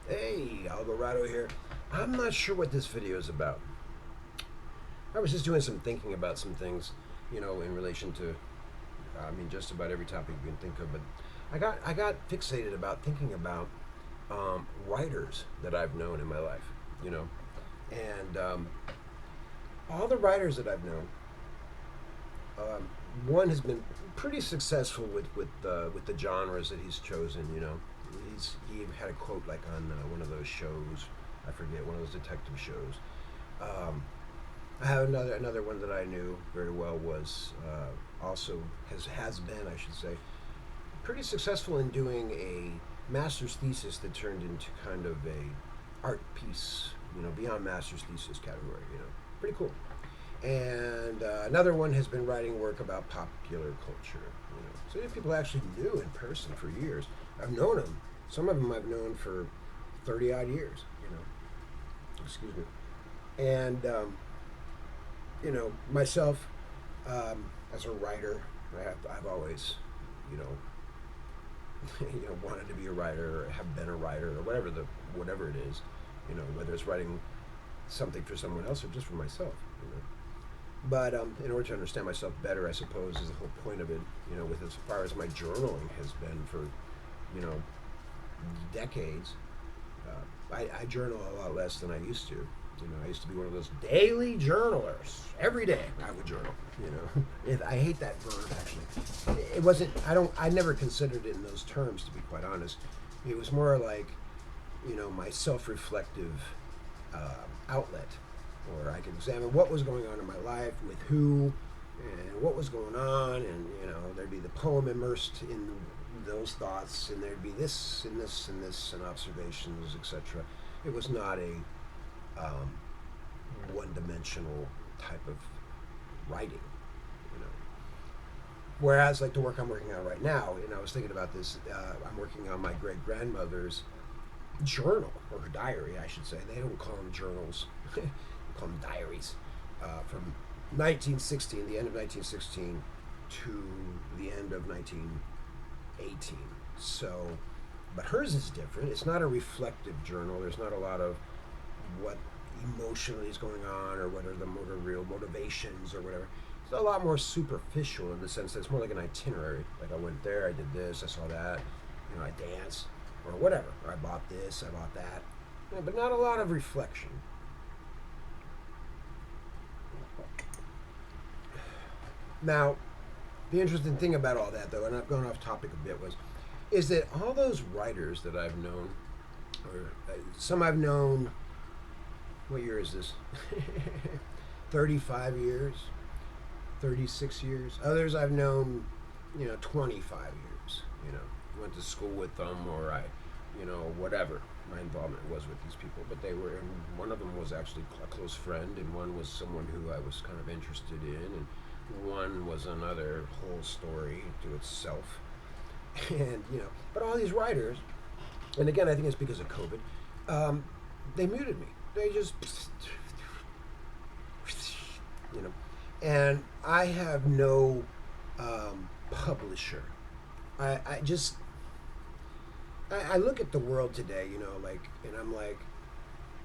Hey, Alvarado here. I'm not sure what this video is about. I was just doing some thinking about some things, in relation to, just about every topic you can think of. But I got fixated about thinking about writers that I've known in my life, you know, and all the writers that I've known. Um, One has been pretty successful with the genres that he's chosen. He had a quote like on one of those shows. I forget, one of those detective shows. Um, I have another one that I knew very well was also has been, I should say, pretty successful in doing a master's thesis that turned into kind of a art piece. Beyond master's thesis category. Pretty cool. And another one has been writing work about popular culture. So these people I actually knew in person for years. I've known them. Some of them I've known for 30 odd years. Excuse me. And myself, as a writer, I've always, you know, wanted to be a writer or have been a writer or whatever it is. Whether it's writing something for someone else or just for myself. But in order to understand myself better, I suppose, is the whole point of it. With as far as my journaling has been for, you know, decades. I journal a lot less than I used to. I used to be one of those daily journalers. Every day I would journal. I hate that verb actually. It wasn't. I never considered it in those terms, to be quite honest. It was more like, my self-reflective outlet, where I could examine what was going on in my life, with who, and what was going on, and there'd be the poem immersed in those thoughts, and there'd be this and this and this and observations, etc. It was not a one-dimensional type of writing. you know. Whereas, like the work I'm working on right now, I was thinking about this. I'm working on my great grandmother's journal, or her diary, I should say. They don't call them journals; they call them diaries. From 1916, the end of 1916, to the end of 1918. So, but hers is different. It's not a reflective journal. There's not a lot of what emotionally is going on, or what are the real motivations, or whatever. It's a lot more superficial, in the sense that it's more like an itinerary. Like, I went there, I did this, I saw that, I danced, or whatever. Or I bought this, I bought that. But not a lot of reflection. Now, the interesting thing about all that, though, and I've gone off topic a bit, is that all those writers that I've known, or some I've known, what year is this? 35 years, 36 years. Others I've known, 25 years. Went to school with them, or whatever my involvement was with these people. But and one of them was actually a close friend, and one was someone who I was kind of interested in, and one was another whole story to itself. And, but all these writers, and again, I think it's because of COVID, they muted me. They just, you know, and I have no publisher. I just, I look at the world today, and I'm like,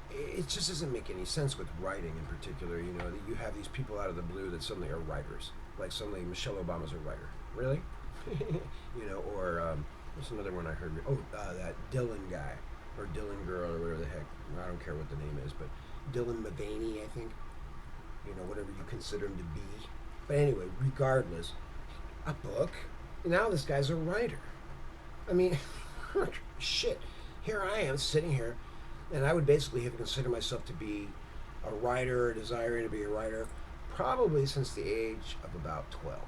it just doesn't make any sense with writing in particular. That you have these people out of the blue that suddenly are writers. Like, suddenly Michelle Obama's a writer. Really? Or there's another one I heard. Oh, that Dylan guy, or Dylan girl, or whatever the heck. I don't care what the name is, but Dylan Mulvaney, I think. Whatever you consider him to be. But anyway, regardless, a book. Now this guy's a writer. I mean, shit. Here I am sitting here, and I would basically have considered myself to be a writer, or desiring to be a writer, probably since the age of about 12.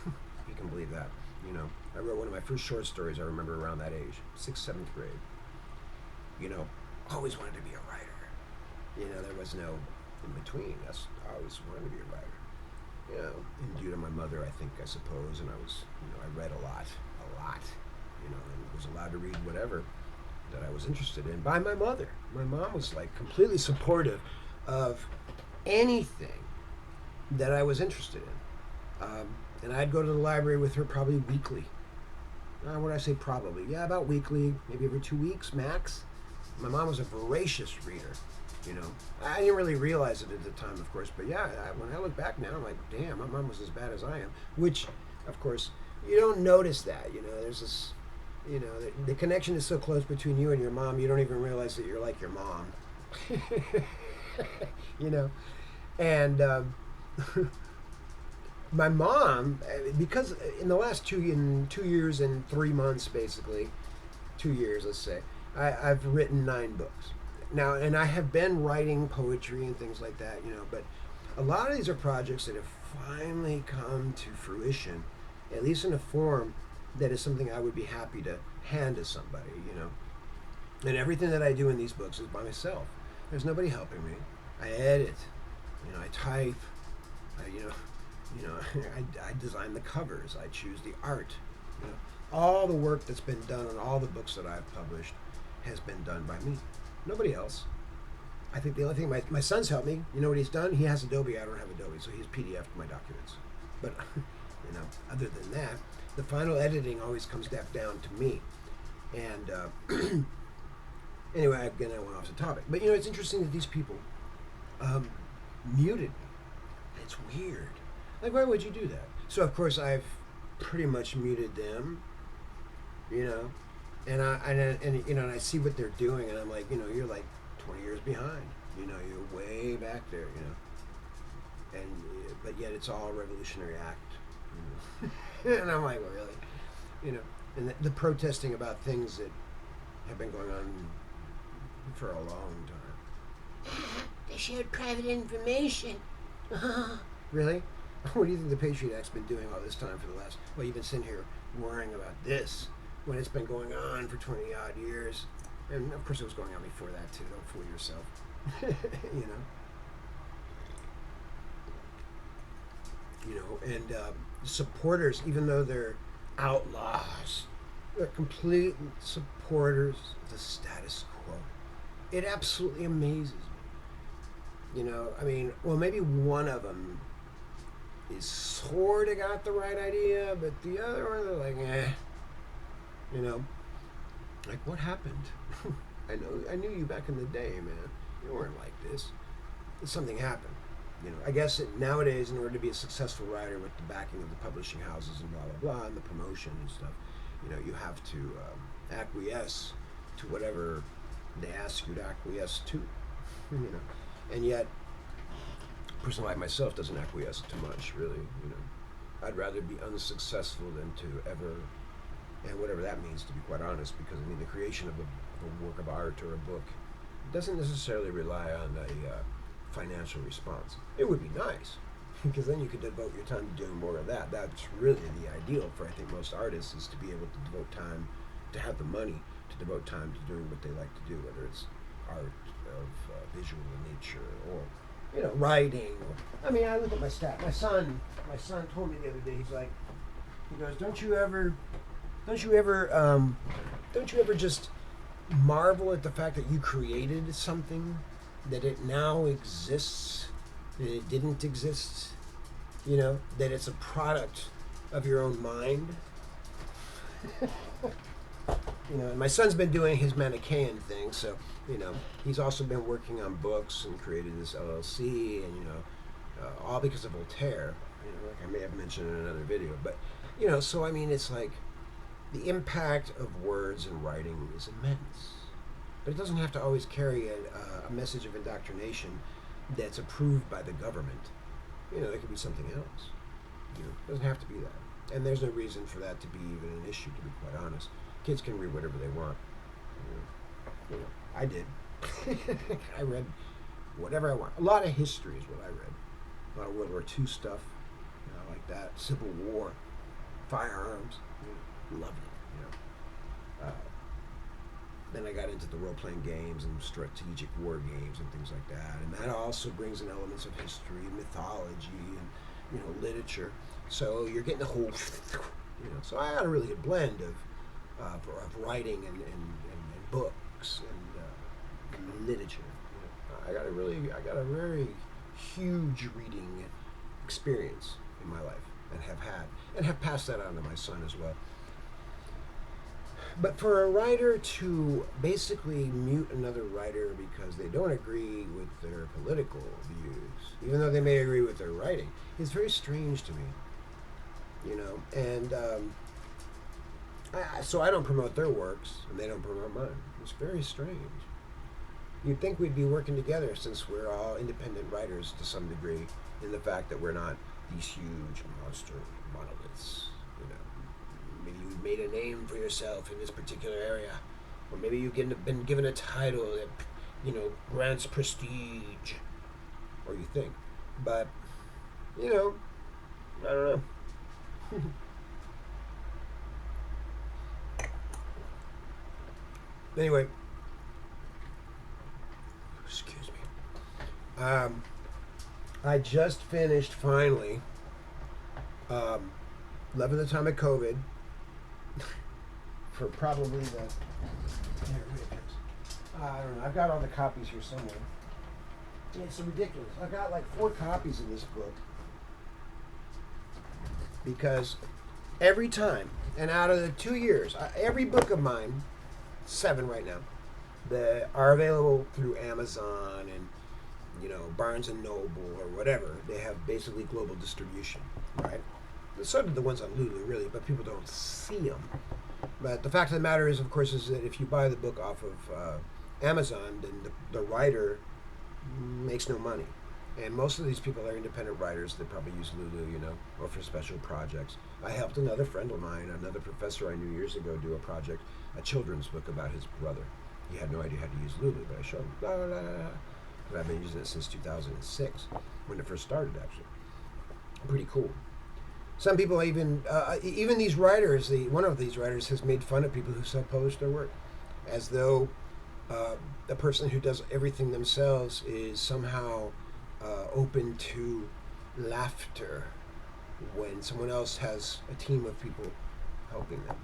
If you can believe that. I wrote one of my first short stories, I remember, around that age, 6th, 7th grade. Always wanted to be a writer. There was no in between. I always wanted to be a writer. And due to my mother, I suppose, and I was, I read a lot, and was allowed to read whatever that I was interested in by my mother. My mom was like completely supportive of anything that I was interested in. And I'd go to the library with her probably weekly. What did I say probably? Yeah, about weekly, maybe every 2 weeks max. My mom was a voracious reader. You know, I didn't really realize it at the time, of course, but yeah, when I look back now, I'm like, damn, my mom was as bad as I am. Which, of course, you don't notice that. You know, there's this, you know, the connection is so close between you and your mom, you don't even realize that you're like your mom. You know, and my mom, because in the last 2 years and 3 months, basically, 2 years, let's say, I've written 9 books now, and I have been writing poetry and things like that, you know. But a lot of these are projects that have finally come to fruition, at least in a form that is something I would be happy to hand to somebody, you know. And everything that I do in these books is by myself. There's nobody helping me. I edit, you know, I type, I design the covers, I choose the art. You know, all the work that's been done on all the books that I've published has been done by me. Nobody else. I think the only thing my son's helped me. You know what he's done? He has Adobe. I don't have Adobe, so he's PDF'd my documents. But you know, other than that, the final editing always comes back down to me. And anyway, again, I went off the topic. But you know, it's interesting that these people muted me. It's weird. Like, why would you do that? So of course I've pretty much muted them. You know, and you know, and I see what they're doing, and I'm like, you know, you're like 20 years behind. You know, you're way back there. You know, and but yet it's all a revolutionary act. You know? And I'm like, well, really, you know, and the protesting about things that have been going on for a long time. They shared private information. Really? What do you think the Patriot Act's been doing all this time for the last? Well, you've been sitting here worrying about this when it's been going on for 20 odd years, and of course it was going on before that too. Don't fool yourself. You know. You know, and supporters, even though they're outlaws, they're complete supporters of the status quo. It absolutely amazes me. You know, I mean, well, maybe one of them is sort of got the right idea, but the other one, they're like, eh. You know, like, what happened? I knew you back in the day, man. You weren't like this. Something happened. You know, I guess that nowadays, in order to be a successful writer with the backing of the publishing houses and blah blah blah, and the promotion and stuff, you know, you have to acquiesce to whatever they ask you to acquiesce to. You know, and yet, a person like myself doesn't acquiesce to much, really. You know, I'd rather be unsuccessful than to ever, and whatever that means, to be quite honest, because I mean, the creation of a work of art or a book doesn't necessarily rely on a financial response. It would be nice, because then you could devote your time to doing more of that. That's really the ideal for, I think, most artists, is to be able to devote time, to have the money to devote time to doing what they like to do, whether it's art of visual nature or, you know, writing. I mean, I look at my stat. My son told me the other day. He's like, he goes, don't you ever just marvel at the fact that you created something, that it now exists, that it didn't exist, you know, that it's a product of your own mind. You know, and my son's been doing his Manichaean thing, so, you know, he's also been working on books and created this LLC, and, you know, all because of Voltaire, you know, like I may have mentioned in another video. But, you know, so I mean, it's like the impact of words and writing is immense. But it doesn't have to always carry a message of indoctrination that's approved by the government. You know, it could be something else. You know, it doesn't have to be that. And there's no reason for that to be even an issue, to be quite honest. Kids can read whatever they want. You know, I did. I read whatever I want. A lot of history is what I read. A lot of World War II stuff, you know, like that. Civil War, firearms. You know, loved it. You know. Then I got into the role-playing games and strategic war games and things like that. And that also brings in elements of history, mythology, and, you know, literature. So you're getting the whole, you know. So I got a really good blend of writing and books and literature. You know. I got a very huge reading experience in my life, and have passed that on to my son as well. But for a writer to basically mute another writer because they don't agree with their political views, even though they may agree with their writing, is very strange to me. You know, and so I don't promote their works, and they don't promote mine. It's very strange. You'd think we'd be working together since we're all independent writers to some degree, in the fact that we're not these huge monster monoliths. You know, maybe you made a name for yourself in this particular area, or maybe you've been given a title that grants prestige, or you think. But you know, I don't know. Anyway, excuse me. I just finished finally. Loving the time of COVID. For probably the. Here it is. I don't know. I've got all the copies here somewhere. It's ridiculous. I've got like 4 copies of this book. Because every time, and out of the 2 years, every book of mine, 7 right now, that are available through Amazon and Barnes and Noble or whatever. They have basically global distribution, right? So do the ones on Lulu, really, but people don't see them. But the fact of the matter is, of course, is that if you buy the book off of Amazon, then the writer makes no money. And most of these people are independent writers that probably use Lulu, or for special projects. I helped another friend of mine, another professor I knew years ago, do a project, a children's book about his brother. He had no idea how to use Lulu, but I showed him. Blah, blah, blah, blah. And I've been using it since 2006, when it first started, actually. Pretty cool. Some people even these writers, one of these writers has made fun of people who self-publish their work, as though the person who does everything themselves is somehow open to laughter when someone else has a team of people helping them,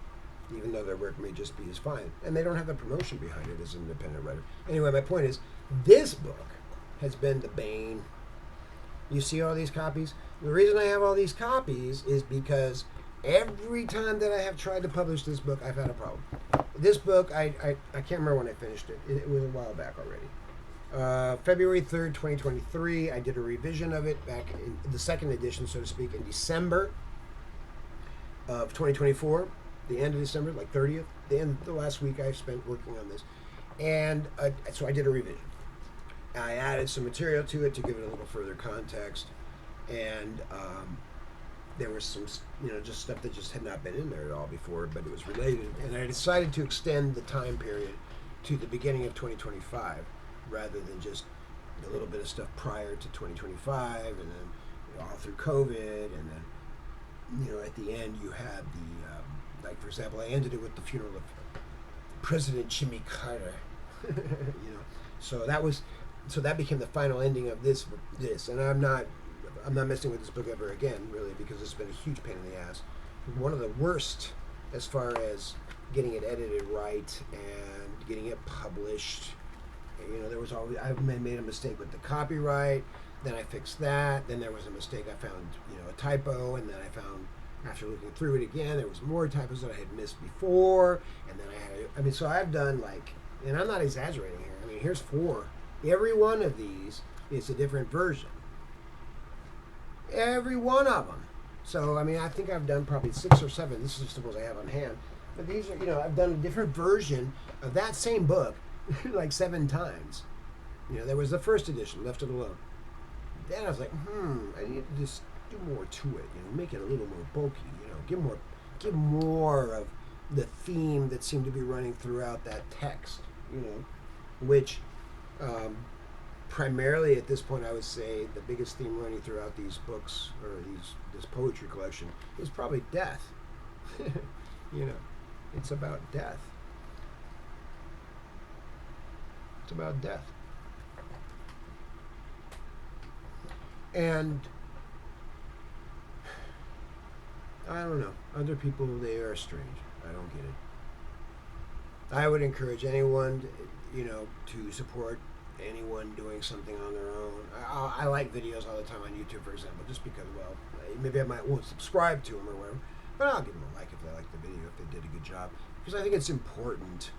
even though their work may just be as fine. And they don't have the promotion behind it as an independent writer. Anyway, my point is, this book has been the bane. You see all these copies? The reason I have all these copies is because every time that I have tried to publish this book, I've had a problem. This book, I can't remember when I finished it. It was a while back already. February 3rd, 2023, I did a revision of it back in the second edition, so to speak, in December of 2024, the end of December, like 30th, the last week I spent working on this. And so I did a revision. I added some material to it to give it a little further context, and there was some, just stuff that just had not been in there at all before, but it was related. And I decided to extend the time period to the beginning of 2025, rather than just a little bit of stuff prior to 2025, and then all through COVID, and then at the end you had the like, for example, I ended it with the funeral of President Jimmy Carter. So that became the final ending of this, and I'm not messing with this book ever again, really, because it's been a huge pain in the ass. One of the worst as far as getting it edited right and getting it published. There was always, I made a mistake with the copyright, then I fixed that, then there was a mistake, I found a typo, and then I found, after looking through it again, there was more typos that I had missed before, and then so I've done, and I'm not exaggerating here, here's 4. Every one of these is a different version. Every one of them. So, I think I've done probably 6 or 7. This is just the ones I have on hand. But these are, I've done a different version of that same book like 7 times. There was the first edition, Left It Alone. Then I was like, I need to just do more to it, make it a little more bulky, give more of the theme that seemed to be running throughout that text, which primarily at this point I would say the biggest theme running throughout these books, or this poetry collection, is probably death. It's about death. It's about death. And I don't know. Other people, they are strange. I don't get it. I would encourage anyone, to support anyone doing something on their own. I like videos all the time on YouTube, for example, just because, maybe I won't subscribe to them or whatever, but I'll give them a like if they like the video, if they did a good job. because I think it's important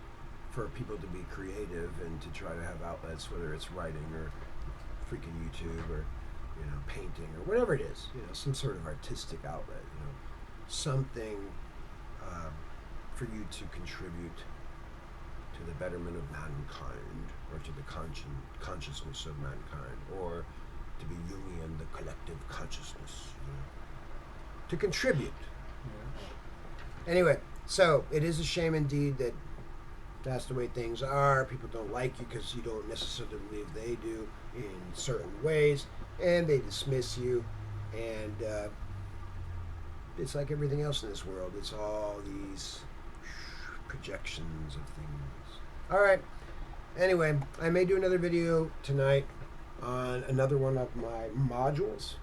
for people to be creative and to try to have outlets, whether it's writing or freaking YouTube or painting or whatever it is, some sort of artistic outlet, something for you to contribute to the betterment of mankind, or to the consciousness of mankind, or to be Jungian, the collective consciousness, to contribute. Anyway, so it is a shame indeed that that's the way things are. People don't like you because you don't necessarily believe they do in certain ways, and they dismiss you. And it's like everything else in this world. It's all these projections of things. All right. Anyway, I may do another video tonight on another one of my modules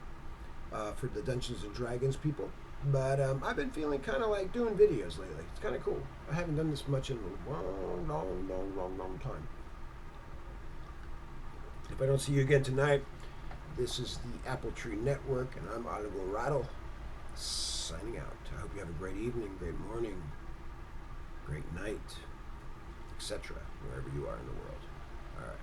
for the Dungeons and Dragons people. But I've been feeling kind of like doing videos lately. It's kind of cool. I haven't done this much in a long time. If I don't see you again tonight, this is the Apple Tree Network, and I'm Oliver Rattle, signing out. I hope you have a great evening, great morning, great night, etc., wherever you are in the world. All right.